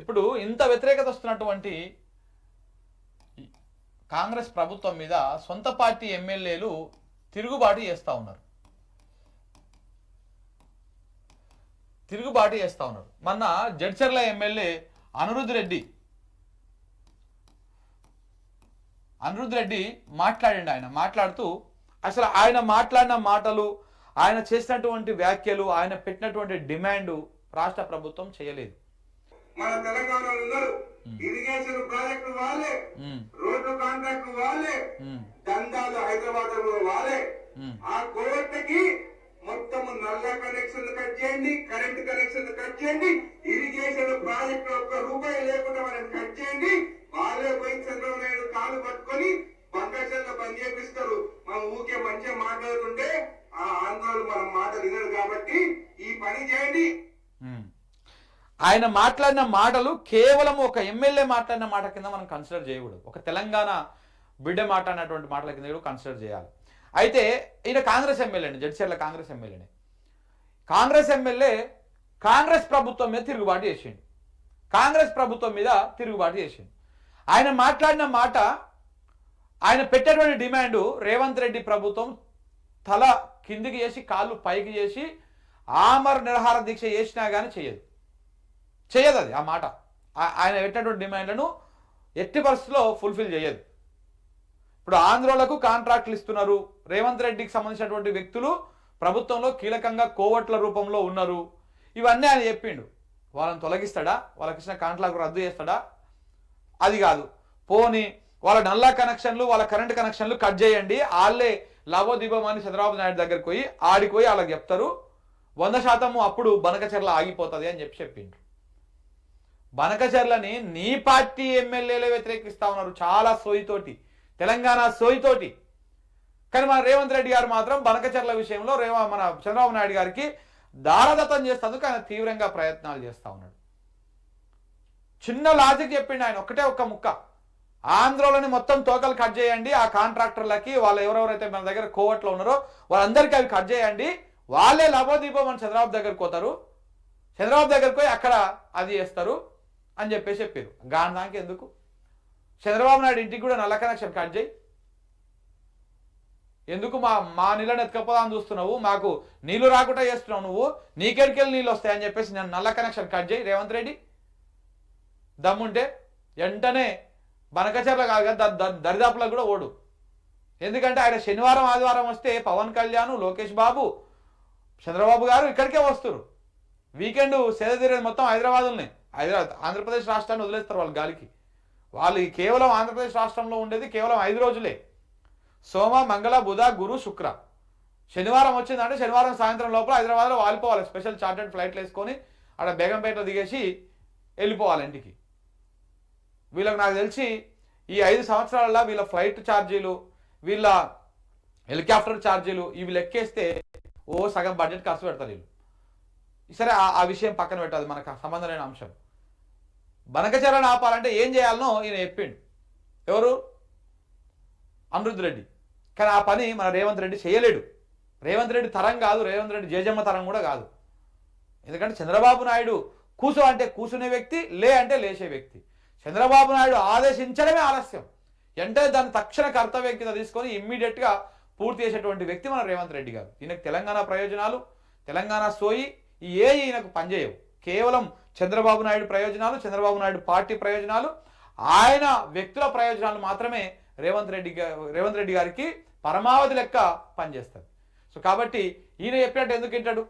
ఇప్పుడు ఇంత వ్యతిరేకత వస్తున్నటువంటి కాంగ్రెస్ ప్రభుత్వం మీద సొంత పార్టీ ఎమ్మెల్యేలు తిరుగుబాటు చేస్తూ ఉన్నారు. మొన్న జడ్చర్ల ఎమ్మెల్యే అనిరుద్ రెడ్డి మాట్లాడండి. ఆయన మాట్లాడుతూ అసలు ఆయన మాట్లాడిన మాటలు, ఆయన చేసినటువంటి వ్యాఖ్యలు, ఆయన పెట్టినటువంటి డిమాండ్ రాష్ట్ర ప్రభుత్వం చేయలేదు. మన తెలంగాణలో ఉన్నారు, ఇరిగేషన్ ప్రాజెక్టు వాళ్ళే, రోడ్డు కాంట్రాక్ట్ వాళ్ళే, దందాలు హైదరాబాద్ వాళ్ళే. ఆ కోర్టుకి మొత్తం నల్ల కనెక్షన్ కట్ చేయండి, కరెంట్ కనెక్షన్ కట్ చేయండి, ఇరిగేషన్ ప్రాజెక్టు ఒక్క రూపాయి లేకుండా వాళ్ళని కట్ చేయండి. వాళ్ళే పోయి చంద్రబాబు నాయుడు కాలు పట్టుకొని బంగాళలో పని చేపిస్తారు. మనం ఊకే మంచిగా మాట్లాడుతుంటే ఆ ఆంధ్రాలు మన మాట వినరు కాబట్టి ఈ పని చేయండి. ఆయన మాట్లాడిన మాటలు కేవలం ఒక ఎమ్మెల్యే మాట్లాడిన మాట కింద మనం కన్సిడర్ చేయకూడదు. ఒక తెలంగాణ బిడ్డ మాట్లాడినటువంటి మాటల కింద కూడా కన్సిడర్ చేయాలి. అయితే ఈయన కాంగ్రెస్ ఎమ్మెల్యేని, జడ్చర్ల కాంగ్రెస్ ఎమ్మెల్యేని. కాంగ్రెస్ ఎమ్మెల్యే కాంగ్రెస్ ప్రభుత్వం మీద తిరుగుబాటు చేసిండు. ఆయన మాట్లాడిన మాట, ఆయన పెట్టేటువంటి డిమాండు రేవంత్ రెడ్డి ప్రభుత్వం తల కిందికి చేసి కాళ్ళు పైకి చేసి ఆమర నిరాహార దీక్ష చేసినా కానీ చేయదు. అది ఆ మాట. ఆయన పెట్టినటువంటి డిమాండ్లను ఎట్టి పరిస్థితుల్లో ఫుల్ఫిల్ చేయదు. ఇప్పుడు ఆంధ్రోలకు కాంట్రాక్టులు ఇస్తున్నారు. రేవంత్ రెడ్డికి సంబంధించినటువంటి వ్యక్తులు ప్రభుత్వంలో కీలకంగా కోవట్ల రూపంలో ఉన్నారు. ఇవన్నీ ఆయన చెప్పిండు. వాళ్ళని తొలగిస్తాడా? వాళ్ళకి ఇచ్చిన కాంట్రాక్ట్ రద్దు చేస్తాడా? అది కాదు. పోని వాళ్ళ నల్లా కనెక్షన్లు, వాళ్ళ కరెంట్ కనెక్షన్లు కట్ చేయండి, వాళ్ళే లాభోదీపం అని చంద్రబాబు నాయుడు దగ్గరికి పోయి ఆడిపోయి వాళ్ళకి చెప్తారు, 100% అప్పుడు బనకచెర్ల ఆగిపోతుంది అని చెప్పిండ్రు. బనకచెర్లని నీ పార్టీ ఎమ్మెల్యేలే వ్యతిరేకిస్తా ఉన్నారు చాలా సోయితోటి, తెలంగాణ సోయితోటి. కానీ మన రేవంత్ రెడ్డి గారు మాత్రం బనకచెర్ల విషయంలో మన చంద్రబాబు నాయుడు గారికి దారదత్తం చేస్తేందుకు ఆయన తీవ్రంగా ప్రయత్నాలు చేస్తూ ఉన్నాడు. చిన్న లాజిక్ చెప్పిండు ఆయన, ఒక్క ముక్క. ఆంధ్రలోని మొత్తం తోకలు కట్ చేయండి, ఆ కాంట్రాక్టర్లకి వాళ్ళు ఎవరెవరైతే మన దగ్గర కోవట్లో ఉన్నారో వాళ్ళందరికీ అవి కట్ చేయండి, వాళ్ళే లభోదీపం అని చంద్రబాబు దగ్గరకు పోతారు, చంద్రబాబు దగ్గరకు పోయి అక్కడ అది చేస్తారు అని చెప్పారు. దానికి ఎందుకు? చంద్రబాబు నాయుడు ఇంటికి కూడా నల్ల కనెక్షన్ కట్ చేయి, ఎందుకు మా నీళ్ళని ఎత్తుకపోదామని చూస్తున్నావు, మాకు నీళ్లు రాకుండా చేస్తున్నావు, నువ్వు నీకెడికెళ్ళి నీళ్ళు వస్తాయని చెప్పేసి నేను నల్ల కనెక్షన్ కట్ చేయి. రేవంత్ రెడ్డి దమ్ముంటే వెంటనే బనకచెర్ల కాదు కదా, దరిదాపులకు కూడా ఓడు. ఎందుకంటే ఆయన శనివారం ఆదివారం వస్తే పవన్ కళ్యాణ్, లోకేష్ బాబు, చంద్రబాబు గారు ఇక్కడికే వస్తారు. వీకెండ్ సేదతీరేది మొత్తం హైదరాబాద్లోనే. ఆంధ్రప్రదేశ్ రాష్ట్రాన్ని వదిలేస్తారు వాళ్ళు గాలికి. వాళ్ళు కేవలం ఆంధ్రప్రదేశ్ రాష్ట్రంలో ఉండేది కేవలం 5 రోజులే. సోమ, మంగళ, బుధ, గురు, శుక్ర. శనివారం వచ్చిందంటే శనివారం సాయంత్రం లోపల హైదరాబాద్లో వాలిపోవాలి. స్పెషల్ చార్టెడ్ ఫ్లైట్లు వేసుకొని అక్కడ బేగంపేటలో దిగేసి వెళ్ళిపోవాలి ఇంటికి. వీళ్ళకి నాకు తెలిసి ఈ 5 సంవత్సరాలలో వీళ్ళ ఫ్లైట్ ఛార్జీలు, వీళ్ళ హెలికాప్టర్ ఛార్జీలు ఇవి లెక్కేస్తే సగం బడ్జెట్ ఖర్చు పెడతారు వీళ్ళు. సరే, ఆ విషయం పక్కన పెట్టాలి, మనకు సంబంధం లేని అంశం. బనకచెర్లను ఆపాలంటే ఏం చేయాలనో ఈయన చెప్పిండు. ఎవరు? అనిరుద్ రెడ్డి. కానీ ఆ పని మన రేవంత్ రెడ్డి చేయలేడు. రేవంత్ రెడ్డి తరం కాదు, రేవంత్ రెడ్డి జేజమ్మ తరం కూడా కాదు. ఎందుకంటే చంద్రబాబు నాయుడు కూసో అంటే కూసునే వ్యక్తి, లే అంటే లేచే వ్యక్తి. చంద్రబాబు నాయుడు ఆదేశించడమే ఆలస్యం, వెంటనే దాన్ని తక్షణ కర్తవ్యం కింద తీసుకొని ఇమ్మీడియట్గా పూర్తి చేసేటువంటి వ్యక్తి మన రేవంత్ రెడ్డి గారు. ఈయనకు తెలంగాణ ప్రయోజనాలు, తెలంగాణ సోయి ఈయనకు పనిచేయవు. కేవలం చంద్రబాబు నాయుడు ప్రయోజనాలు, చంద్రబాబు నాయుడు పార్టీ ప్రయోజనాలు, ఆయన వ్యక్తుల ప్రయోజనాలు మాత్రమే రేవంత్ రెడ్డి గారికి పరమావధి లెక్క పనిచేస్తుంది. సో కాబట్టి ఈయన చెప్పినట్టు ఎందుకు వింటాడు?